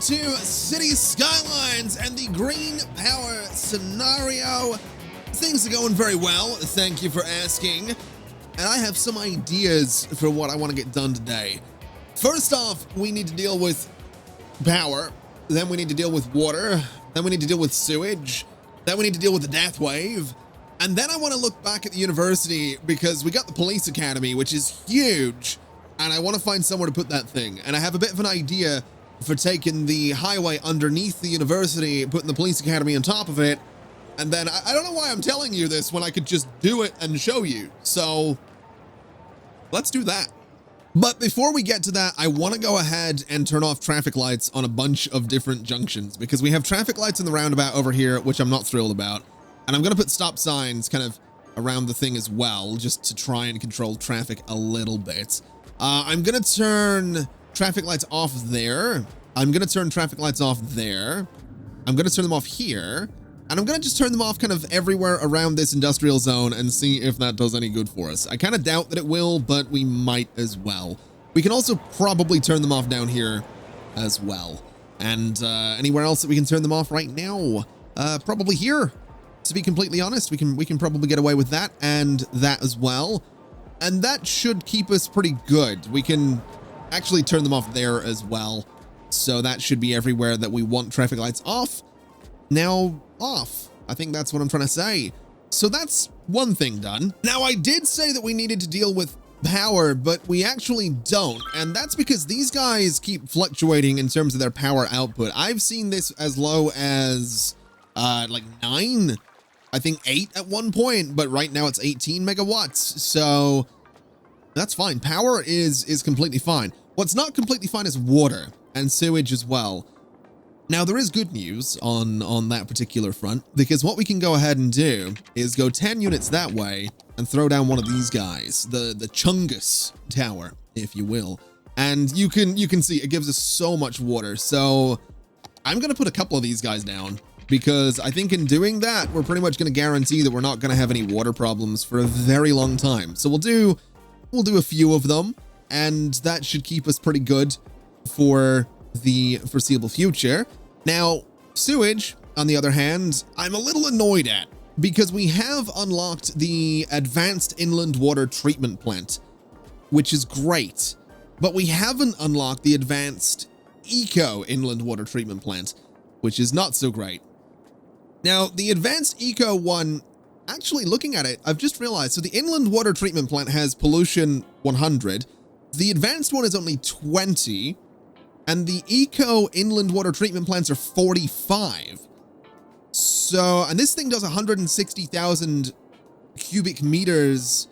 to City Skylines and the green power scenario. Things are going very well, thank you for asking. And I have some ideas for what I want to get done today. First off, we need to deal with power. Then we need to deal with water. Then we need to deal with sewage. Then we need to deal with the death wave. And then I want to look back at the university because we got the police academy, which is huge. And I want to find somewhere to put that thing. And I have a bit of an idea for taking the highway underneath the university, putting the police academy on top of it. And then I don't know why I'm telling you this when I could just do it and show you. So let's do that. But before we get to that, I want to go ahead and turn off traffic lights on a bunch of different junctions because we have traffic lights in the roundabout over here, which I'm not thrilled about. And I'm going to put stop signs kind of around the thing as well, just to try and control traffic a little bit. I'm going to turn traffic lights off there. I'm going to turn traffic lights off there. I'm going to turn them off here. And I'm going to just turn them off kind of everywhere around this industrial zone and see if that does any good for us. I kind of doubt that it will, but we might as well. We can also probably turn them off down here as well. And anywhere else that we can turn them off right now? Probably here. To be completely honest, we can probably get away with that and that as well. And that should keep us pretty good. We can actually turn them off there as well. So that should be everywhere that we want traffic lights off. Now off. I think that's what I'm trying to say. So that's one thing done. Now I did say that we needed to deal with power, but we actually don't. And that's because these guys keep fluctuating in terms of their power output. I've seen this as low as like 9. I think 8 at one point, but right now it's 18 megawatts. So that's fine. Power is completely fine. What's not completely fine is water and sewage as well. Now there is good news on that particular front because what we can go ahead and do is go 10 units that way and throw down one of these guys, the Chungus Tower, if you will. And you can see it gives us so much water. So I'm going to put a couple of these guys down, because I think in doing that, we're pretty much going to guarantee that we're not going to have any water problems for a very long time. So we'll do a few of them, and that should keep us pretty good for the foreseeable future. Now, sewage, on the other hand, I'm a little annoyed at, because we have unlocked the advanced inland water treatment plant, which is great, but we haven't unlocked the advanced eco inland water treatment plant, which is not so great. Now, the advanced eco one, actually looking at it, I've just realized, so the inland water treatment plant has pollution 100. The advanced one is only 20, and the eco inland water treatment plants are 45. So, and this thing does 160,000 cubic meters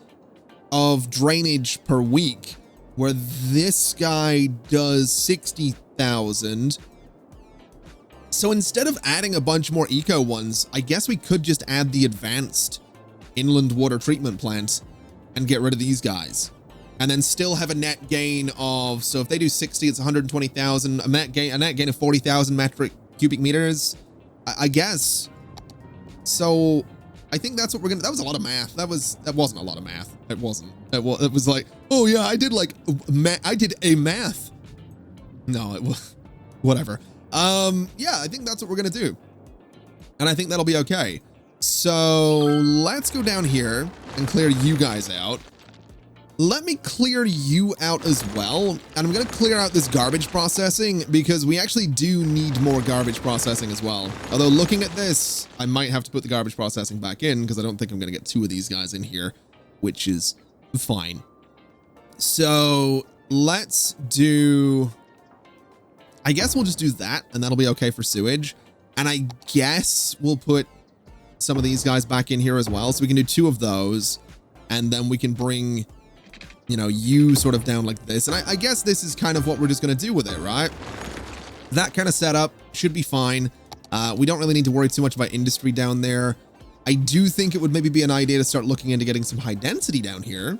of drainage per week, where this guy does 60,000. So instead of adding a bunch more eco ones, I guess we could just add the advanced inland water treatment plant and get rid of these guys. And then still have a net gain of, so if they do 60, it's 120,000, a net gain of 40,000 metric cubic meters, I guess. So I think that's what we're gonna, that was a lot of math. That wasn't a lot of math. It wasn't. It was like, oh yeah, I did like, I did a math. No, it was, whatever. Yeah, I think that's what we're gonna do. And I think that'll be okay. So let's go down here and clear you guys out. Let me clear you out as well. And I'm gonna clear out this garbage processing because we actually do need more garbage processing as well. Although looking at this, I might have to put the garbage processing back in because I don't think I'm gonna get 2 of these guys in here, which is fine. So let's do, I guess we'll just do that and that'll be okay for sewage. And I guess we'll put some of these guys back in here as well. So we can do 2 of those and then we can bring, you know, you sort of down like this. And I guess this is kind of what we're just going to do with it, right? That kind of setup should be fine. We don't really need to worry too much about industry down there. I do think it would maybe be an idea to start looking into getting some high density down here.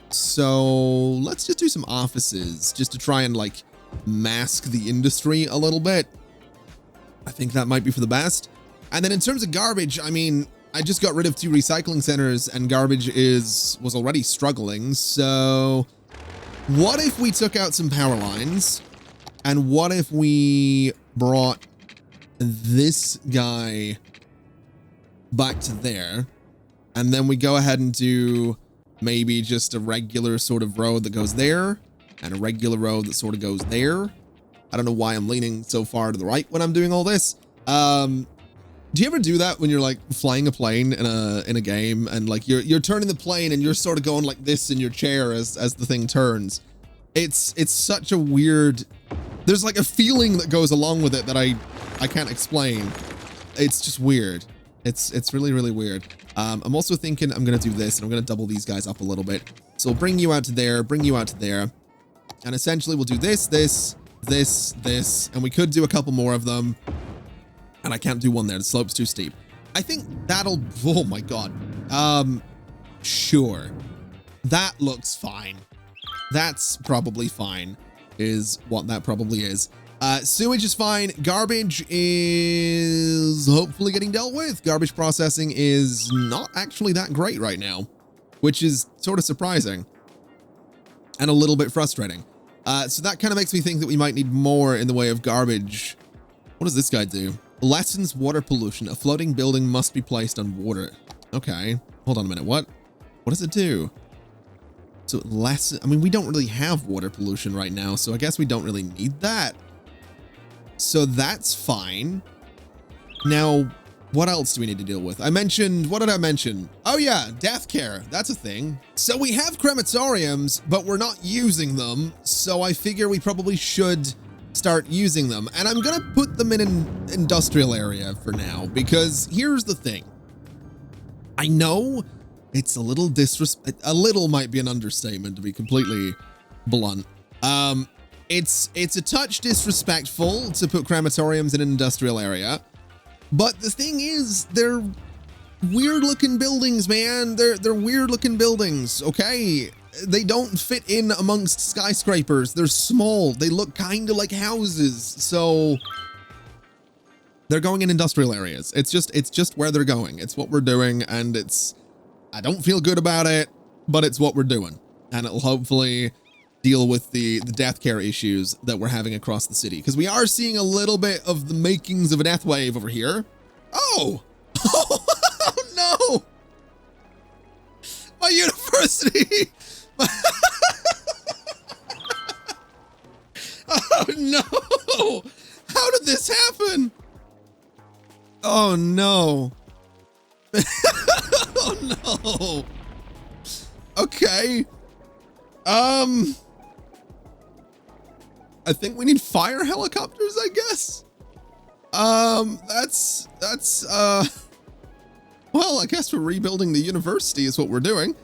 So let's just do some offices just to try and like mask the industry a little bit. I think that might be for the best. And then in terms of garbage, I mean, I just got rid of 2 recycling centers and garbage was already struggling. So what if we took out some power lines And what if we brought this guy back to there, and then we go ahead and do maybe just a regular sort of road that goes there, and a regular road that sort of goes there. I don't know why I'm leaning so far to the right when I'm doing all this. Do you ever do that when you're like flying a plane in a game, and like you're turning the plane and you're sort of going like this in your chair as the thing turns? It's such a weird, there's like a feeling that goes along with it that I can't explain. It's just weird. It's really, really weird. I'm also thinking I'm going to do this, and I'm going to double these guys up a little bit. So we'll bring you out to there, bring you out to there. And essentially we'll do this, and we could do a couple more of them. And I can't do one there. The slope's too steep. I think that'll, oh my God. Sure. That looks fine. That's probably fine, is what that probably is. Sewage is fine. Garbage is hopefully getting dealt with. Garbage processing is not actually that great right now, which is sort of surprising and a little bit frustrating. So that kind of makes me think that we might need more in the way of garbage. What does this guy do? Lessens water pollution. A floating building must be placed on water. Okay. Hold on a minute. What does it do? So I mean, we don't really have water pollution right now, so I guess we don't really need that. So that's fine. Now, what else do we need to deal with? I mentioned, what did I mention? Oh yeah, death care. That's a thing. So we have crematoriums, but we're not using them. So I figure we probably should start using them. And I'm going to put them in an industrial area for now, because here's the thing. I know it's a little a little might be an understatement, to be completely blunt. It's a touch disrespectful to put crematoriums in an industrial area. But the thing is, they're weird looking buildings, man. They're weird looking buildings, okay? They don't fit in amongst skyscrapers. They're small. They look kind of like houses. So they're going in industrial areas. It's just where they're going. It's what we're doing, and I don't feel good about it, but it's what we're doing. And it'll hopefully deal with the death care issues that we're having across the city, because we are seeing a little bit of the makings of a death wave over here. Oh, oh no, my university. Oh no, how did this happen? Oh no. Oh no. Okay. I think we need fire helicopters, I guess. Well, I guess we're rebuilding the university is what we're doing.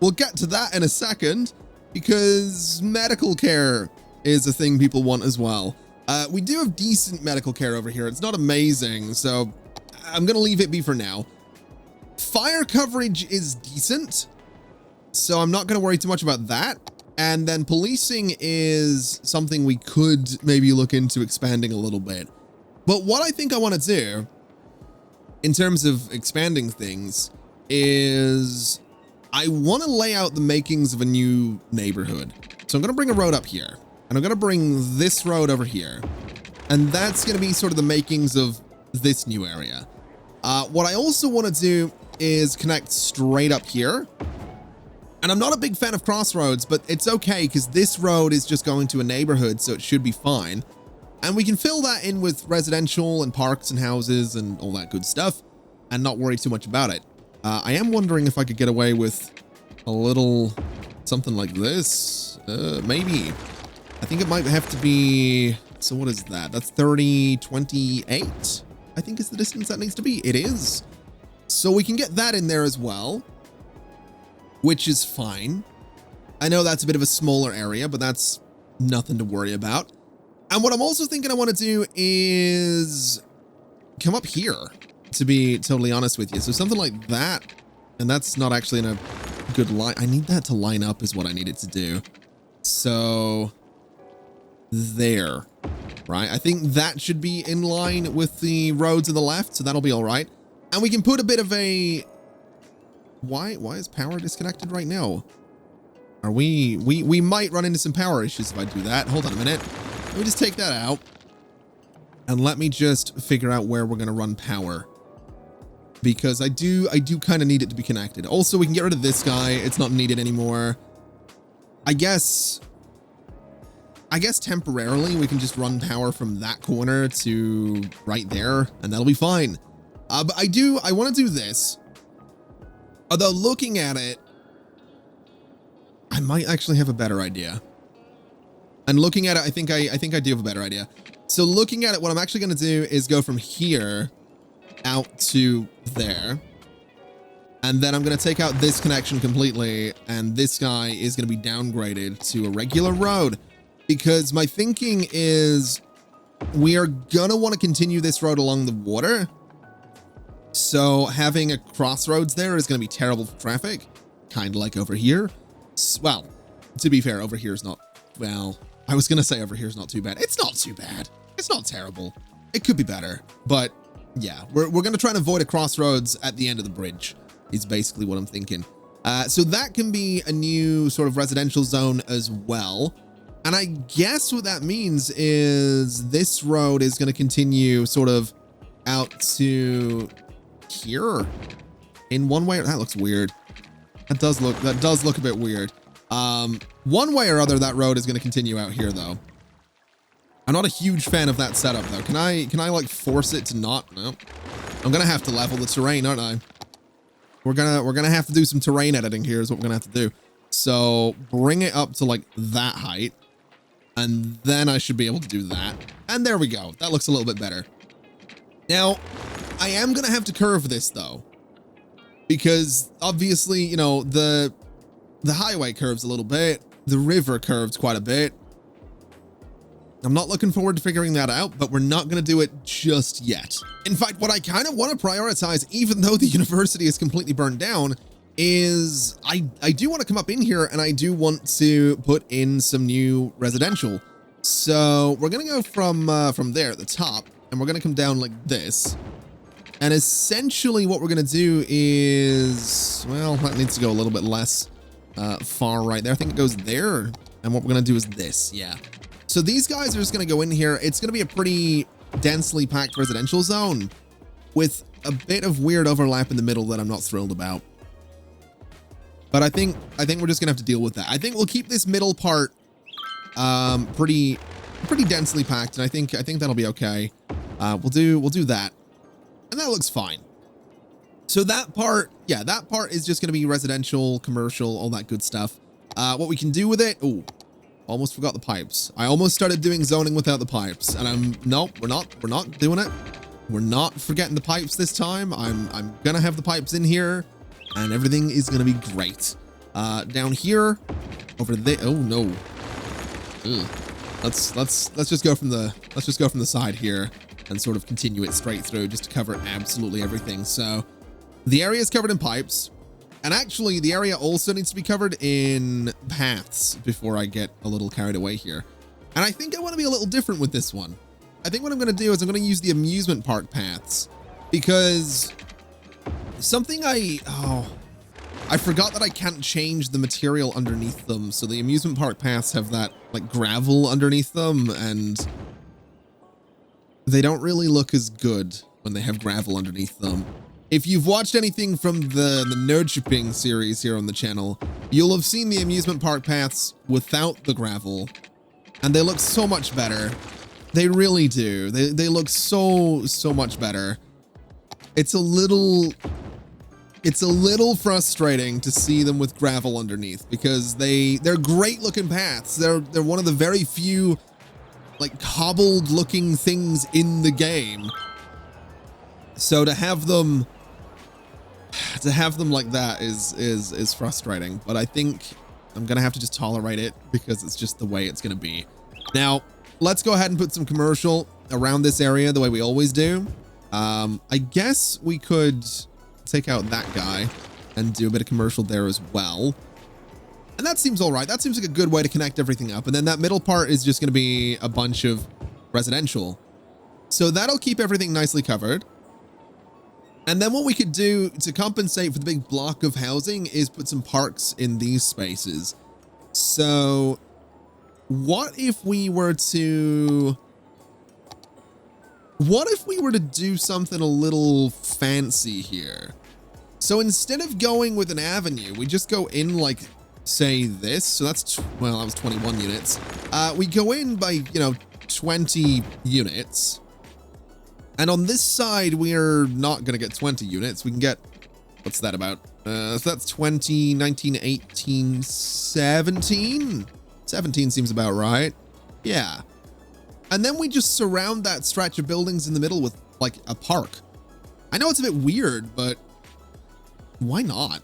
We'll get to that in a second, because medical care is a thing people want as well. We do have decent medical care over here. It's not amazing, so I'm going to leave it be for now. Fire coverage is decent, so I'm not going to worry too much about that. And then policing is something we could maybe look into expanding a little bit. But what I think I want to do in terms of expanding things is I want to lay out the makings of a new neighborhood. So I'm going to bring a road up here, and I'm going to bring this road over here. And that's going to be sort of the makings of this new area. What I also want to do is connect straight up here. And I'm not a big fan of crossroads, but it's okay, because this road is just going to a neighborhood, so it should be fine. And we can fill that in with residential and parks and houses and all that good stuff, and not worry too much about it. I am wondering if I could get away with a little something like this. Maybe. I think it might have to be, so what is that? That's 3028, I think is the distance that needs to be. It is. So we can get that in there as well, which is fine. I know that's a bit of a smaller area, but that's nothing to worry about. And what I'm also thinking I want to do is come up here, to be totally honest with you. So something like that. And that's not actually in a good line. I need that to line up is what I need it to do. So there, right? I think that should be in line with the road to the left. So that'll be all right. And we can put a bit of a, why is power disconnected right now? Are we might run into some power issues if I do that. Hold on a minute. Let me just take that out. And let me just figure out where we're going to run power. Because I do kind of need it to be connected. Also, we can get rid of this guy. It's not needed anymore. I guess temporarily we can just run power from that corner to right there, and that'll be fine. But I want to do this. Although looking at it, I might actually have a better idea. And looking at it, I think I do have a better idea. So looking at it, what I'm actually going to do is go from here out to there. And then I'm going to take out this connection completely. And this guy is going to be downgraded to a regular road. Because my thinking is we are going to want to continue this road along the water. So having a crossroads there is going to be terrible for traffic. Kind of like over here. Well, to be fair, over here is not, well, I was going to say over here is not too bad. It's not too bad. It's not terrible. It could be better. But yeah, we're going to try and avoid a crossroads at the end of the bridge is basically what I'm thinking. So that can be a new sort of residential zone as well. And I guess what that means is this road is going to continue sort of out to here in one way. That looks weird. That does look a bit weird. One way or other, that road is going to continue out here though. I'm not a huge fan of that setup though. Can I like force it to not? No. I'm going to have to level the terrain, aren't I? We're going to have to do some terrain editing here is what we're going to have to do. So bring it up to like that height. And then I should be able to do that. And there we go. That looks a little bit better. Now, I am going to have to curve this though. Because obviously, you know, the highway curves a little bit. The river curves quite a bit. I'm not looking forward to figuring that out, but we're not going to do it just yet. In fact, what I kind of want to prioritize, even though the university is completely burned down, is I do want to come up in here and I do want to put in some new residential. So we're going to go from there at the top and we're going to come down like this. And essentially what we're going to do is, well, that needs to go a little bit less far right there. I think it goes there. And what we're going to do is this. Yeah. So these guys are just going to go in here. It's going to be a pretty densely packed residential zone with a bit of weird overlap in the middle that I'm not thrilled about. But I think we're just going to have to deal with that. I think we'll keep this middle part pretty densely packed. And I think that'll be okay. We'll do that. And that looks fine. So that part, yeah, that part is just going to be residential, commercial, all that good stuff. What we can do with it. Oh, almost forgot the pipes. I almost started doing zoning without the pipes. And nope, we're not doing it. We're not forgetting the pipes this time. I'm going to have the pipes in here and everything is going to be great. Down here, over there. Oh no. Ugh. Let's just go from the side here and sort of continue it straight through just to cover absolutely everything. So the area is covered in pipes. And actually, the area also needs to be covered in paths before I get a little carried away here. And I think I want to be a little different with this one. I think what I'm going to do is I'm going to use the amusement park paths because something I forgot that I can't change the material underneath them. So the amusement park paths have that like gravel underneath them and they don't really look as good when they have gravel underneath them. If you've watched anything from the nerd shipping series here on the channel, you'll have seen the amusement park paths without the gravel, and they look so much better. They really do. They look so much better. It's a little frustrating to see them with gravel underneath because they're great looking paths. They're one of the very few like cobbled looking things in the game. So to have them like that is frustrating, but I think I'm gonna have to just tolerate it because it's just the way it's gonna be. Now let's go ahead and put some commercial around this area the way we always do. I guess we could take out that guy and do a bit of commercial there as well. And that seems all right. That seems like a good way to connect everything up. And then that middle part is just going to be a bunch of residential. So that'll keep everything nicely covered. And then what we could do to compensate for the big block of housing is put some parks in these spaces. So what if we were to do something a little fancy here? So instead of going with an avenue, we just go in like, say this. So that's, well, that was 21 units. We go in by, 20 units. And on this side, we're not going to get 20 units. We can get, what's that about? So that's 20, 19, 18, 17. 17 seems about right. Yeah. And then we just surround that stretch of buildings in the middle with like a park. I know it's a bit weird, but why not?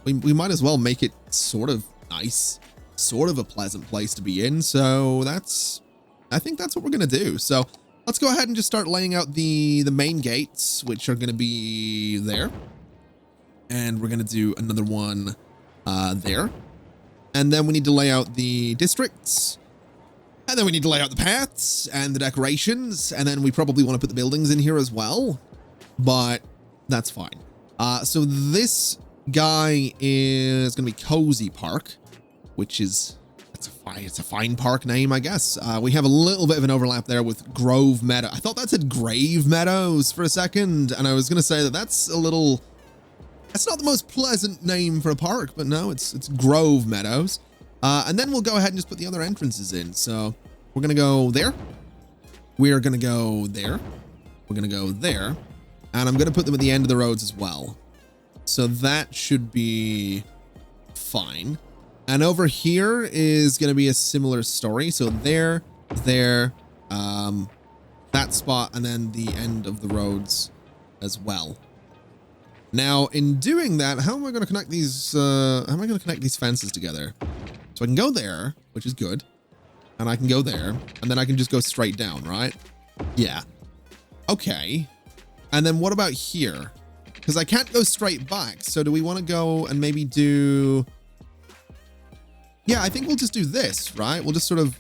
We might as well make it sort of nice, sort of a pleasant place to be in. So I think that's what we're going to do. So let's go ahead and just start laying out the main gates, which are going to be there. And we're going to do another one there. And then we need to lay out the districts. And then we need to lay out the paths and the decorations. And then we probably want to put the buildings in here as well. But that's fine. So this guy is going to be Cozy Park, which is, it's a fine park name, I guess. We have a little bit of an overlap there with Grove Meadow. I thought that said Grave Meadows for a second. And I was going to say that's not the most pleasant name for a park, but no, it's Grove Meadows. And then we'll go ahead and just put the other entrances in. So we're going to go there. We're going to go there. We're going to go there. And I'm going to put them at the end of the roads as well. So that should be fine. And over here is going to be a similar story. So there, that spot, and then the end of the roads as well. Now, in doing that, how am I going to connect these? How am I going to connect these fences together? So I can go there, which is good. And I can go there, and then I can just go straight down, right? Yeah. Okay. And then what about here? Because I can't go straight back. So do we want to go and maybe do... Yeah, I think we'll just do this, right? We'll just sort of...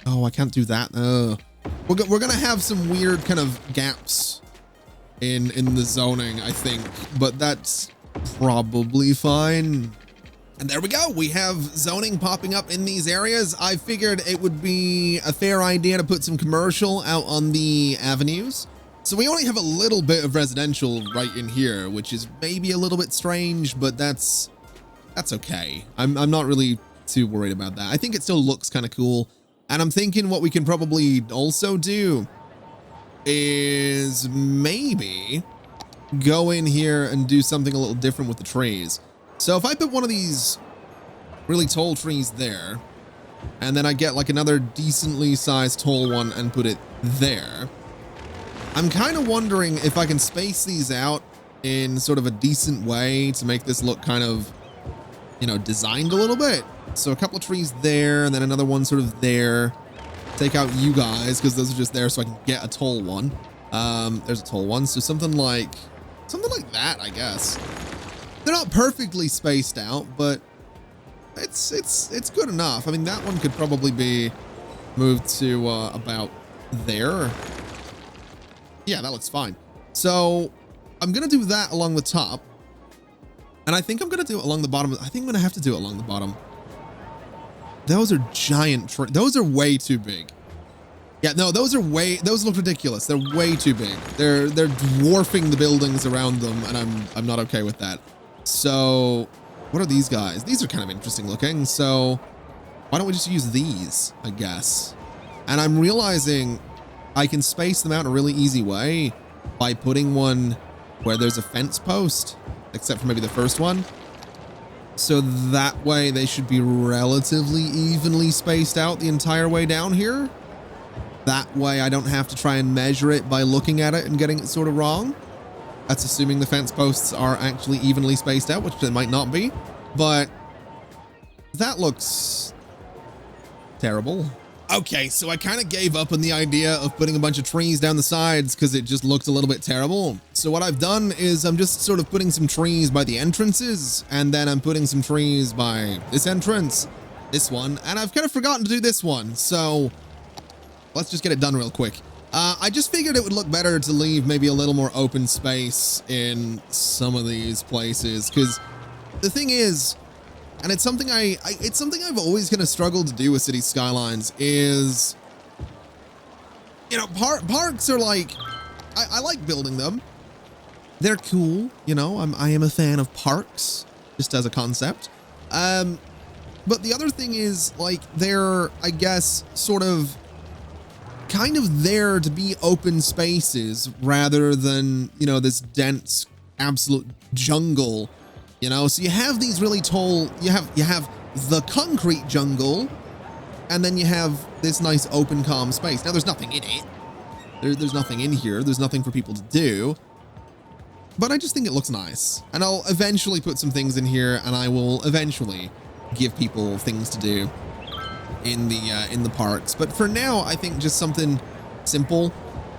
Oh, I can't do that. We're going to have some weird kind of gaps in the zoning, I think. But that's probably fine. And there we go. We have zoning popping up in these areas. I figured it would be a fair idea to put some commercial out on the avenues. So we only have a little bit of residential right in here, which is maybe a little bit strange, but that's okay. I'm not really too worried about that. I think it still looks kind of cool. And I'm thinking what we can probably also do is maybe go in here and do something a little different with the trees. So if I put one of these really tall trees there, and then I get like another decently sized tall one and put it there, I'm kind of wondering if I can space these out in sort of a decent way to make this look kind of, designed a little bit. So a couple of trees there, and then another one sort of there. Take out you guys, because those are just there so I can get a tall one. There's a tall one. So something like that, I guess. They're not perfectly spaced out, but it's good enough. I mean, that one could probably be moved to about there. Yeah, that looks fine. So I'm going to do that along the top. And I think I'm going to do it along the bottom. I think I'm going to have to do it along the bottom. Those are giant trees. Those are way too big. Yeah, no, those look ridiculous. They're way too big. They're dwarfing the buildings around them, and I'm not okay with that. So what are these guys? These are kind of interesting looking. So why don't we just use these, I guess? And I'm realizing I can space them out in a really easy way by putting one where there's a fence post, except for maybe the first one. So that way they should be relatively evenly spaced out the entire way down here. That way I don't have to try and measure it by looking at it and getting it sort of wrong. That's assuming the fence posts are actually evenly spaced out, which they might not be. But that looks terrible. Okay, so I kind of gave up on the idea of putting a bunch of trees down the sides because it just looked a little bit terrible. So what I've done is I'm just sort of putting some trees by the entrances, and then I'm putting some trees by this entrance, this one, and I've kind of forgotten to do this one. So let's just get it done real quick. I just figured it would look better to leave maybe a little more open space in some of these places, because the thing is, and it's something it's something I've always kind of struggled to do with City Skylines is, you know, parks are like, I like building them. They're cool, you know, I am a fan of parks, just as a concept. But the other thing is, like, they're, I guess, sort of kind of there to be open spaces rather than, you know, this dense, absolute jungle, you know? So you have these really tall, you have the concrete jungle, and then you have this nice open, calm space. Now, there's nothing in it. There's nothing in here. There's nothing for people to do. But I just think it looks nice. And I'll eventually put some things in here, and I will eventually give people things to do in the parks. But for now, I think just something simple,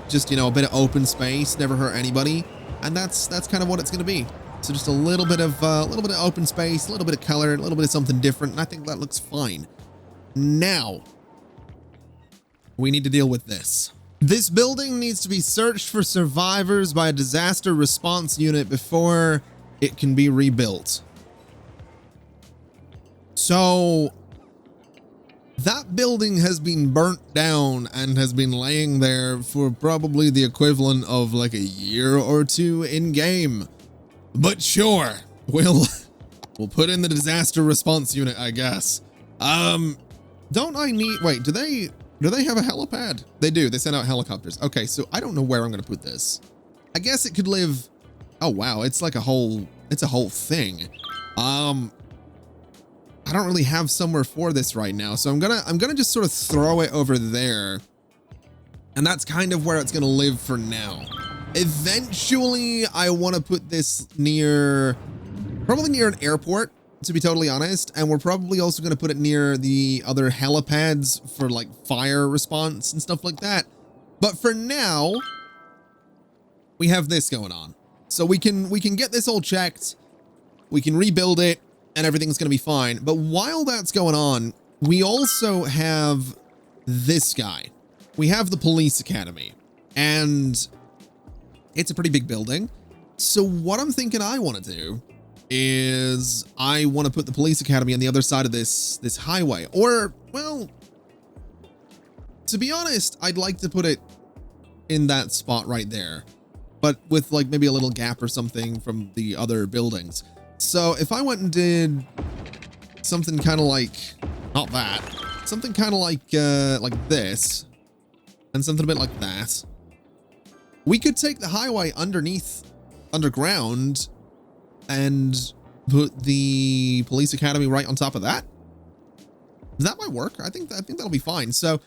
just, you know, a bit of open space, never hurt anybody. And that's kind of what it's going to be. So just a little bit of open space, a little bit of color, a little bit of something different. And I think that looks fine. Now, we need to deal with this. This building needs to be searched for survivors by a disaster response unit before it can be rebuilt. So that building has been burnt down and has been laying there for probably the equivalent of like a year or two in game. But sure, we'll put in the disaster response unit, I guess. Don't I need, wait, do they have a helipad? They do. They send out helicopters. Okay, so I don't know where I'm going to put this. I guess it could live. Oh, wow. It's like it's a whole thing. I don't really have somewhere for this right now. So I'm going to just sort of throw it over there. And that's kind of where it's going to live for now. Eventually, I want to put this probably near an airport, to be totally honest, and we're probably also going to put it near the other helipads for like fire response and stuff like that. But for now, we have this going on. So we can get this all checked, we can rebuild it, and everything's going to be fine. But while that's going on, we also have this guy. We have the police academy, and it's a pretty big building. So what I'm thinking I want to do is I want to put the police academy on the other side of this highway, or, well, to be honest, I'd like to put it in that spot right there, but with like maybe a little gap or something from the other buildings. So if I went and did something kind of like, not that, something kind of like this, and something a bit like that, we could take the highway underground, and put the police academy right on top of that. That might work. I think that'll be fine. So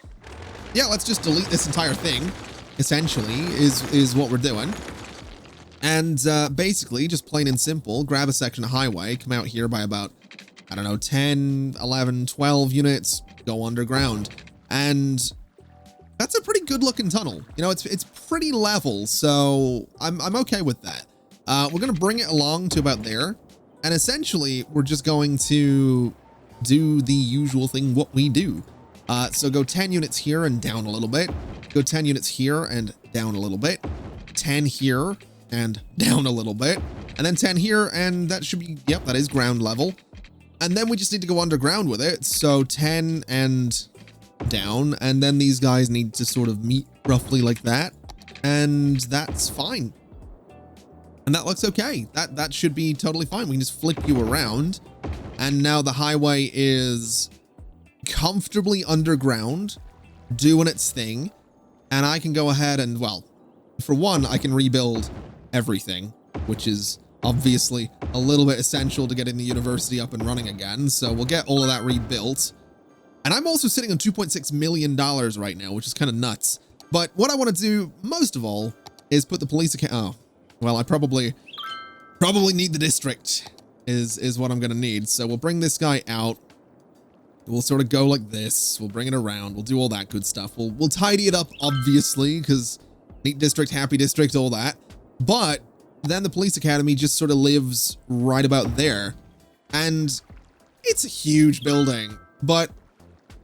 yeah, let's just delete this entire thing, essentially, is what we're doing. And basically, just plain and simple, grab a section of highway, come out here by about, I don't know, 10, 11, 12 units, go underground. And that's a pretty good looking tunnel. You know, it's pretty level, so I'm okay with that. We're going to bring it along to about there. And essentially, we're just going to do the usual thing, what we do. So go 10 units here and down a little bit. Go 10 units here and down a little bit. 10 here and down a little bit. And then 10 here, and that should be, yep, that is ground level. And then we just need to go underground with it. So 10 and down. And then these guys need to sort of meet roughly like that. And that's fine. And that looks okay. That should be totally fine. We can just flip you around. And now the highway is comfortably underground, doing its thing. And I can go ahead and, well, for one, I can rebuild everything, which is obviously a little bit essential to getting the university up and running again. So we'll get all of that rebuilt. And I'm also sitting on $2.6 million right now, which is kind of nuts. But what I want to do most of all is put the police account. Oh, well, I probably need the district is what I'm going to need. So we'll bring this guy out. We'll sort of go like this. We'll bring it around. We'll do all that good stuff. We'll tidy it up, obviously, because neat district, happy district, all that. But then the police academy just sort of lives right about there. And it's a huge building, but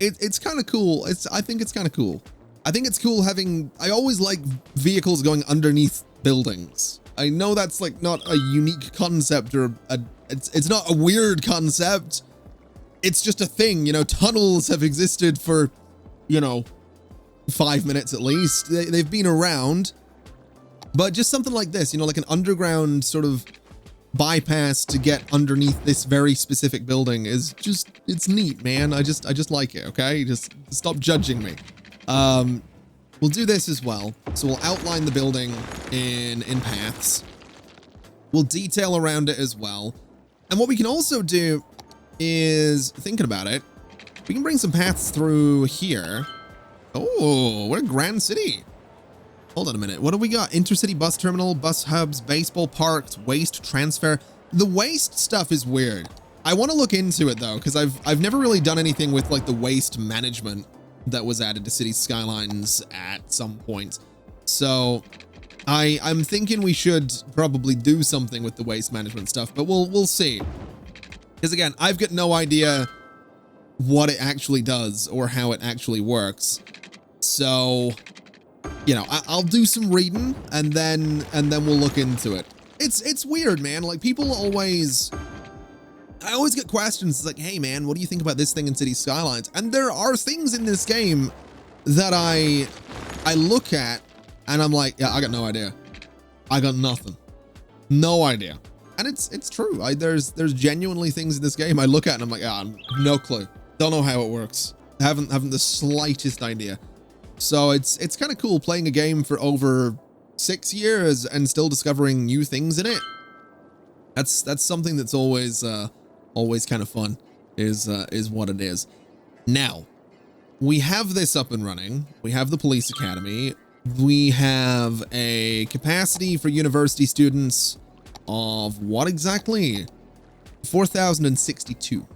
it's kind of cool. I think it's kind of cool. I think it's cool having, I always like vehicles going underneath buildings. I know that's like not a unique concept or it's not a weird concept, it's just a thing, you know, tunnels have existed for, you know, 5 minutes at least. They've been around, but just something like this, you know, like an underground sort of bypass to get underneath this very specific building is just, it's neat, man. I just like it. Okay. Just stop judging me. We'll do this as well. So we'll outline the building in paths. We'll detail around it as well. And what we can also do is, thinking about it, we can bring some paths through here. Oh, what a grand city. Hold on a minute. What do we got? Intercity bus terminal, bus hubs, baseball parks, waste transfer. The waste stuff is weird. I want to look into it though, because I've never really done anything with like the waste management that was added to City Skylines at some point. So I'm thinking we should probably do something with the waste management stuff, but we'll see. Because again, I've got no idea what it actually does or how it actually works. So, you know, I'll do some reading and then we'll look into it. It's weird, man. Like people I always get questions like, hey man, what do you think about this thing in City Skylines? And there are things in this game that I look at and I'm like, yeah, I got no idea. I got nothing. No idea. And it's true. There's genuinely things in this game I look at and I'm like, no clue. Don't know how it works. Haven't the slightest idea. So it's kind of cool playing a game for over 6 years and still discovering new things in it. That's something that's always kind of fun is what it is. Now, we have this up and running. We have the police academy. We have a capacity for university students of what exactly? 4,062.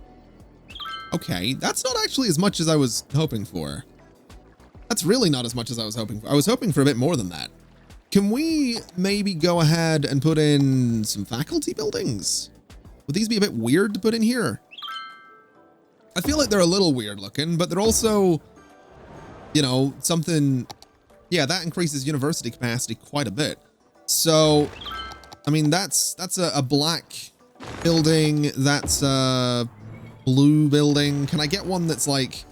Okay, that's not actually as much as I was hoping for. That's really not as much as I was hoping for. I was hoping for a bit more than that. Can we maybe go ahead and put in some faculty buildings? Would these be a bit weird to put in here? I feel like they're a little weird looking, but they're also, you know, something, yeah, that increases university capacity quite a bit. So, I mean, that's a black building. That's a blue building. Can I get one that's like,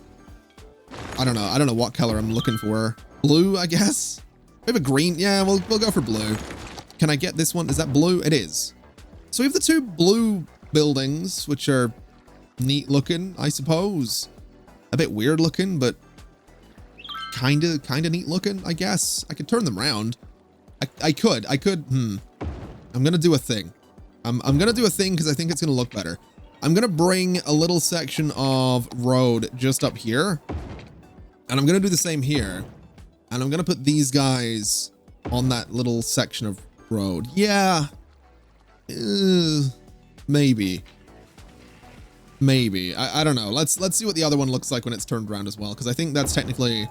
I don't know what color I'm looking for. Blue, I guess. We have a green. Yeah, we'll go for blue. Can I get this one? Is that blue? It is. So we have the two blue buildings, which are neat looking, I suppose. A bit weird looking, but kind of neat looking, I guess. I could turn them around. I could. I'm going to do a thing. I'm going to do a thing because I think it's going to look better. I'm going to bring a little section of road just up here. And I'm going to do the same here. And I'm going to put these guys on that little section of road. Yeah. Maybe. I don't know. Let's see what the other one looks like when it's turned around as well. Because I think that's technically...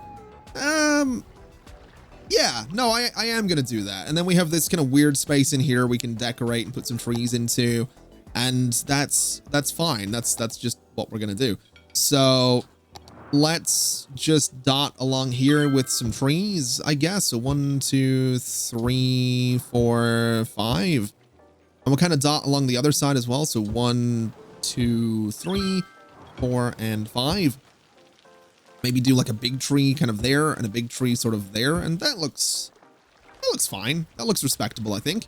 yeah, no, I am going to do that. And then we have this kind of weird space in here we can decorate and put some trees into. And that's fine. That's just what we're going to do. So let's just dot along here with some trees, I guess. So 1, 2, 3, 4, 5. And we'll kind of dot along the other side as well. So 1, 2, 3, 4, and 5. Maybe do like a big tree kind of there and a big tree sort of there. And that looks fine. That looks respectable, I think.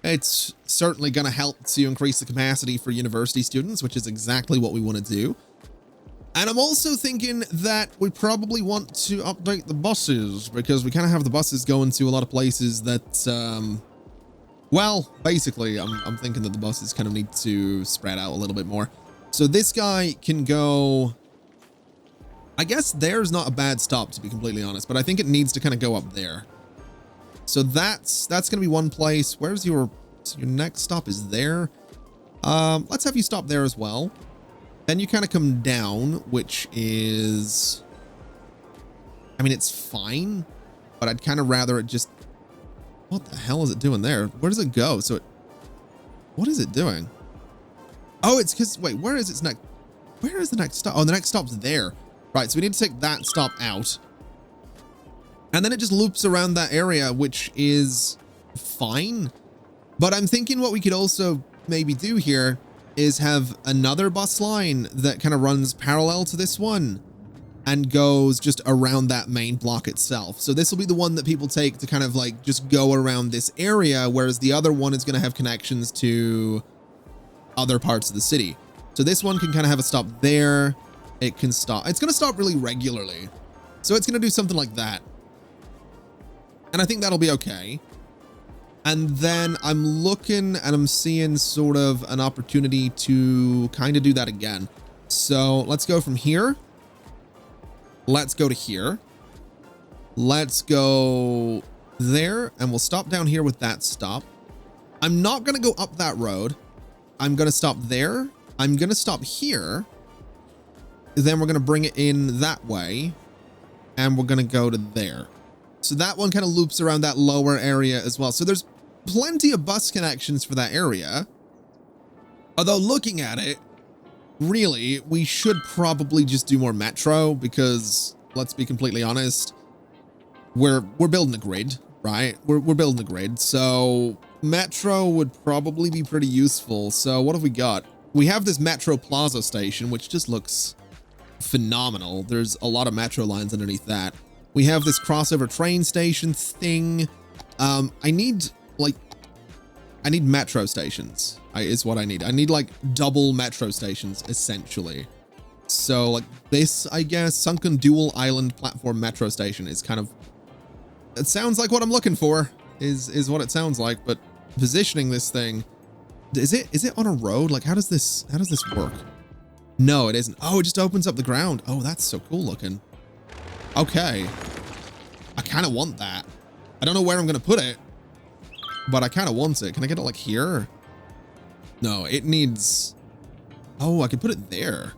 It's certainly going to help to increase the capacity for university students, which is exactly what we want to do. And I'm also thinking that we probably want to update the buses because we kind of have the buses going to a lot of places that, well, basically, I'm thinking that the buses kind of need to spread out a little bit more. So this guy can go, I guess there's not a bad stop, to be completely honest, but I think it needs to kind of go up there. So that's going to be one place. Where's your next stop is there. Let's have you stop there as well. Then you kind of come down, which is, I mean, it's fine, but I'd kind of rather it just, what the hell is it doing there? Where does it go? So what is it doing? Oh, it's because, wait, where is its next, where is the next stop? Oh, the next stop's there. Right, so we need to take that stop out. And then it just loops around that area, which is fine. But I'm thinking what we could also maybe do here is have another bus line that kind of runs parallel to this one and goes just around that main block itself. So this will be the one that people take to kind of like just go around this area, whereas the other one is going to have connections to other parts of the city. So this one can kind of have a stop there. It can stop. It's going to stop really regularly. So it's going to do something like that. And I think that'll be okay. And then I'm looking and I'm seeing sort of an opportunity to kind of do that again. So let's go from here. Let's go to here. Let's go there. And we'll stop down here with that stop. I'm not going to go up that road. I'm going to stop there. I'm going to stop here. Then we're going to bring it in that way. And we're going to go to there. So that one kind of loops around that lower area as well. So there's plenty of bus connections for that area. Although looking at it, really, we should probably just do more metro because let's be completely honest, we're building a grid, right? We're building a grid. So metro would probably be pretty useful. So what have we got? We have this Metro Plaza station, which just looks phenomenal. There's a lot of metro lines underneath that. We have this crossover train station thing. I need metro stations is what I need. I need like double metro stations essentially. So like this, I guess, sunken dual island platform metro station is kind of, it sounds like what I'm looking for is what it sounds like, but positioning this thing, is it on a road? Like how does this work? No, it isn't. Oh, it just opens up the ground. Oh, that's so cool looking. Okay. I kind of want that. I don't know where I'm going to put it, but I kind of want it. Can I get it like here? No, it needs... Oh, I can put it there.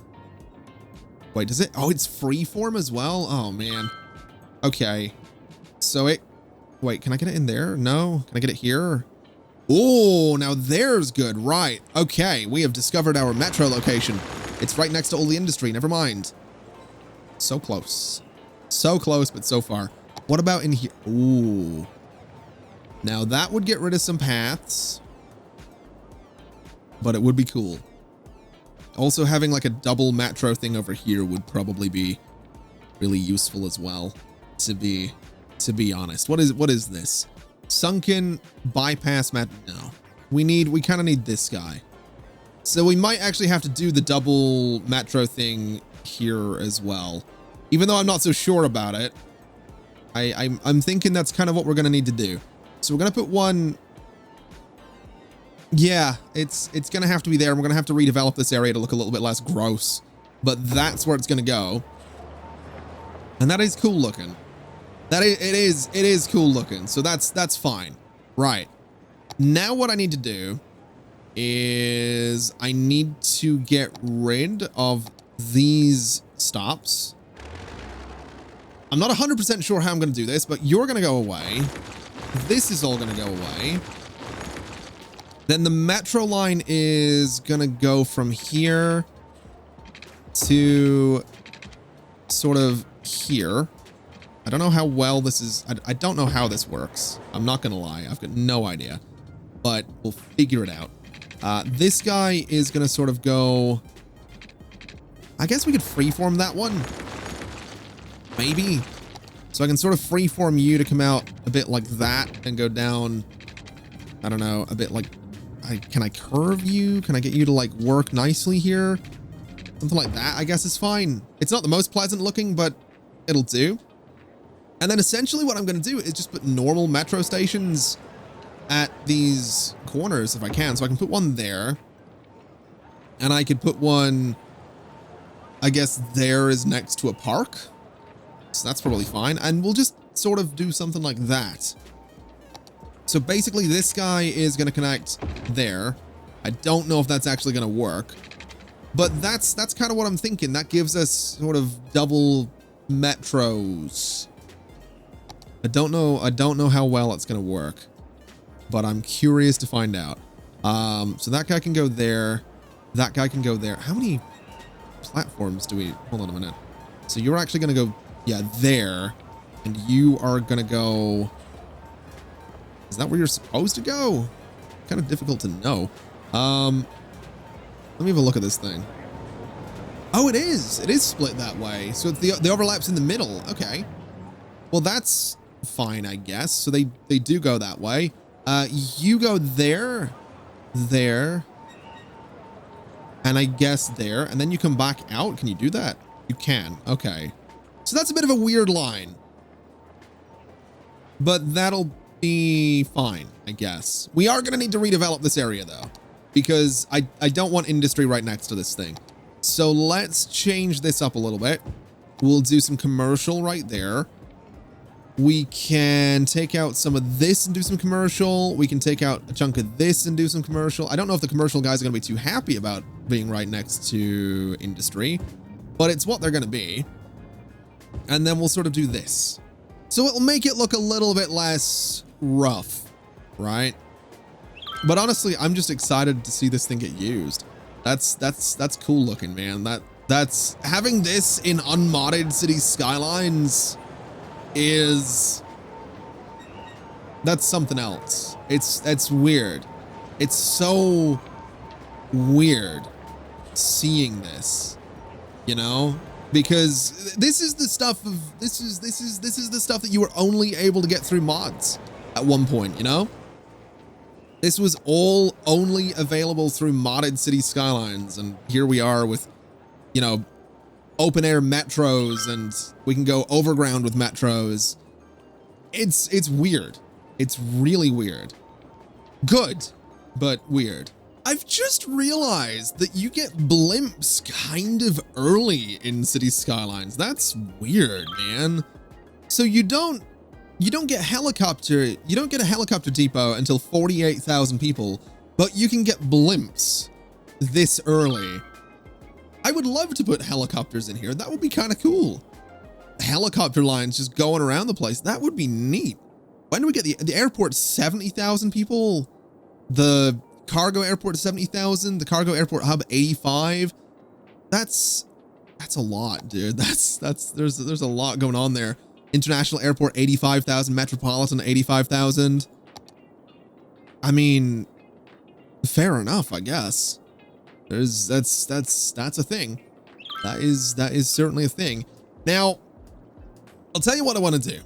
Wait, does it? Oh, it's freeform as well? Oh, man. Okay. So it... Wait, can I get it in there? No. Can I get it here? Oh, now there's good. Right. Okay. We have discovered our metro location. It's right next to all the industry. Never mind. So close. So close, but so far. What about in here? Ooh. Now that would get rid of some paths, but it would be cool. Also having like a double metro thing over here would probably be really useful as well, to be honest. What is this? Sunken bypass mat. No, we kind of need this guy. So we might actually have to do the double metro thing here as well. Even though I'm not so sure about it, I'm thinking that's kind of what we're going to need to do. So we're going to put one. Yeah, it's going to have to be there. We're going to have to redevelop this area to look a little bit less gross, but that's where it's going to go. And that is cool looking. It is cool looking. So that's fine. Right. Now what I need to do is I need to get rid of these stops. I'm not 100% sure how I'm going to do this, but you're going to go away. This is all going to go away. Then the metro line is going to go from here to sort of here. I don't know how well this is. I don't know how this works. I'm not going to lie. I've got no idea, but we'll figure it out. This guy is going to sort of go. I guess we could freeform that one. Maybe. So I can sort of freeform you to come out a bit like that and go down. I don't know, a bit like, can I curve you? Can I get you to like work nicely here? Something like that, I guess is fine. It's not the most pleasant looking, but it'll do. And then essentially what I'm going to do is just put normal metro stations at these corners if I can. So I can put one there. And I could put one, I guess there is next to a park. So that's probably fine. And we'll just sort of do something like that. So basically this guy is going to connect there. I don't know if that's actually going to work, but that's kind of what I'm thinking. That gives us sort of double metros. I don't know how well it's going to work, but I'm curious to find out. So that guy can go there. That guy can go there. How many platforms do we, hold on a minute. So you're actually going to go, yeah, there. And you are going to go, is that where you're supposed to go? Kind of difficult to know. Let me have a look at this thing. Oh, it is. It is split that way. So the overlap's in the middle. Okay. Well, that's fine, I guess. So they do go that way. You go there, and I guess there, and then you come back out. Can you do that? You can. Okay. So that's a bit of a weird line, but that'll be fine, I guess. We are going to need to redevelop this area though, because I don't want industry right next to this thing. So let's change this up a little bit. We'll do some commercial right there. We can take out some of this and do some commercial. We can take out a chunk of this and do some commercial. I don't know if the commercial guys are going to be too happy about being right next to industry, but it's what they're going to be. And then we'll sort of do this. So it'll make it look a little bit less rough, right? But honestly, I'm just excited to see this thing get used. That's cool looking, man. That's having this in unmodded City Skylines that's something else. It's weird. It's so weird seeing this, you know, because this is the stuff that you were only able to get through mods at one point, you know. This was all only available through modded City Skylines, and here we are with, you know, open air metros, and we can go overground with metros. It's weird. It's really weird. Good, but weird. I've just realized that you get blimps kind of early in City Skylines. That's weird, man. So you don't get a helicopter depot until 48,000 people, but you can get blimps this early. I would love to put helicopters in here. That would be kind of cool. Helicopter lines just going around the place. That would be neat. When do we get the airport? 70,000 people. The cargo airport 70,000. The cargo airport hub 85. That's a lot, dude. There's a lot going on there. International airport 85,000. Metropolitan 85,000. I mean, fair enough, I guess. That's a thing. That is certainly a thing. Now, I'll tell you what I want to do.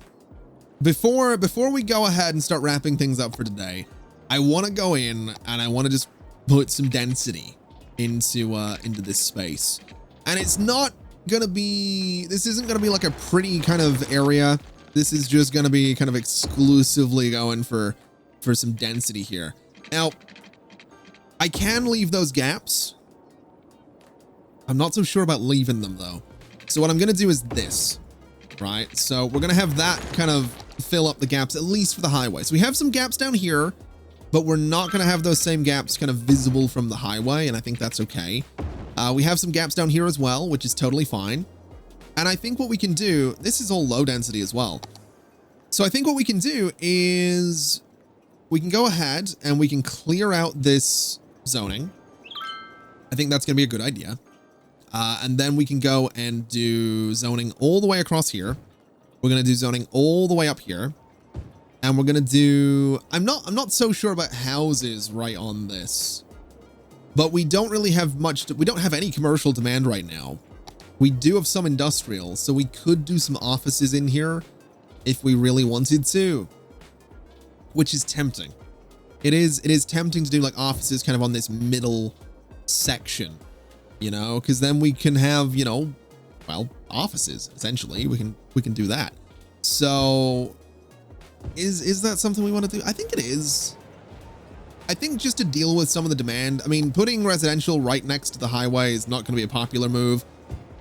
Before we go ahead and start wrapping things up for today, I want to go in and I want to just put some density into this space. And it's not gonna be, this isn't gonna be like a pretty kind of area. This is just gonna be kind of exclusively going for some density here. Now, I can leave those gaps. I'm not so sure about leaving them though. So what I'm gonna do is this, right? So we're gonna have that kind of fill up the gaps, at least for the highway. So we have some gaps down here, but we're not gonna have those same gaps kind of visible from the highway, and I think that's okay. We have some gaps down here as well, which is totally fine. And I think what we can do, this is all low density as well. So I think what we can do is we can go ahead and we can clear out this zoning. I think that's gonna be a good idea. And then we can go and do zoning all the way across here. We're going to do zoning all the way up here. And we're going to do, I'm not so sure about houses right on this, but we don't really have much, we don't have any commercial demand right now. We do have some industrial, so we could do some offices in here if we really wanted to, which is tempting. It is tempting to do like offices kind of on this middle section, you know, because then we can have, you know, well, offices essentially. We can do that. So is that something we want to do? I think it is. I think just to deal with some of the demand, I mean, putting residential right next to the highway is not going to be a popular move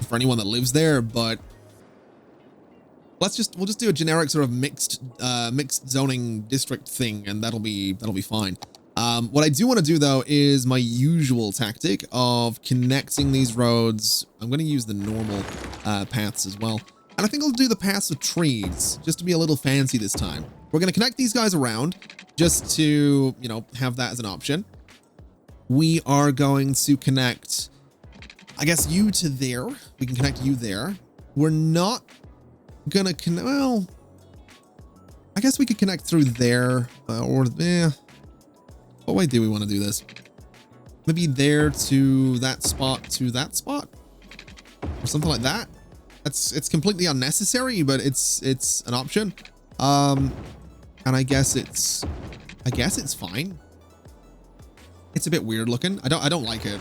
for anyone that lives there, but we'll just do a generic sort of mixed zoning district thing, and that'll be fine. What I do want to do though is my usual tactic of connecting these roads. I'm going to use the normal paths as well. And I think I'll do the paths with trees just to be a little fancy this time. We're going to connect these guys around just to, you know, have that as an option. We are going to connect, I guess, you to there. We can connect you there. We're not going to connect, well, I guess we could connect through there what way do we want to do this? maybe there to that spot or something like that. It's completely unnecessary, but it's an option. And I guess it's fine. It's a bit weird looking. I don't like it.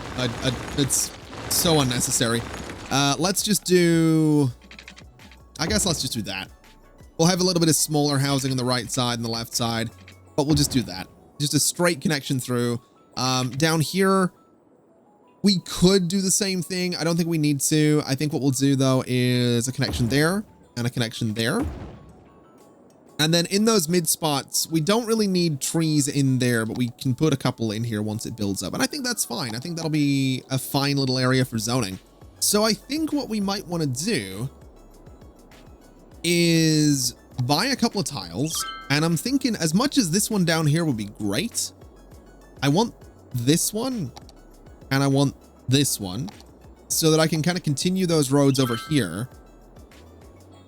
It's so unnecessary. Let's just do, I guess let's just do that. We'll have a little bit of smaller housing on the right side and the left side, but we'll just do that. Just a straight connection through. Down here, we could do the same thing. I don't think we need to. I think what we'll do though is a connection there and a connection there. And then in those mid spots, we don't really need trees in there, but we can put a couple in here once it builds up. And I think that's fine. I think that'll be a fine little area for zoning. So I think what we might want to do is buy a couple of tiles. And I'm thinking, as much as this one down here would be great, I want this one and I want this one so that I can kind of continue those roads over here.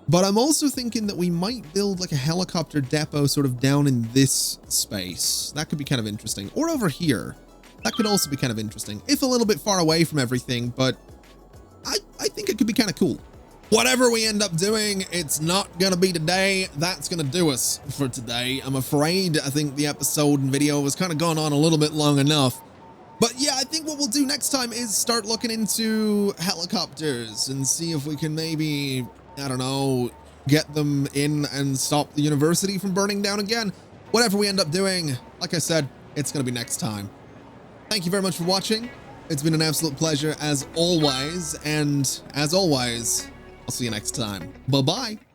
But I'm also thinking that we might build like a helicopter depot sort of down in this space. That could be kind of interesting. Or over here. That could also be kind of interesting. If a little bit far away from everything, but I think it could be kind of cool. Whatever we end up doing, it's not going to be today. That's going to do us for today. I'm afraid. I think the episode and video has kind of gone on a little bit long enough. But yeah, I think what we'll do next time is start looking into helicopters and see if we can maybe, I don't know, get them in and stop the university from burning down again. Whatever we end up doing, like I said, it's going to be next time. Thank you very much for watching. It's been an absolute pleasure as always. And as always, I'll see you next time. Bye-bye.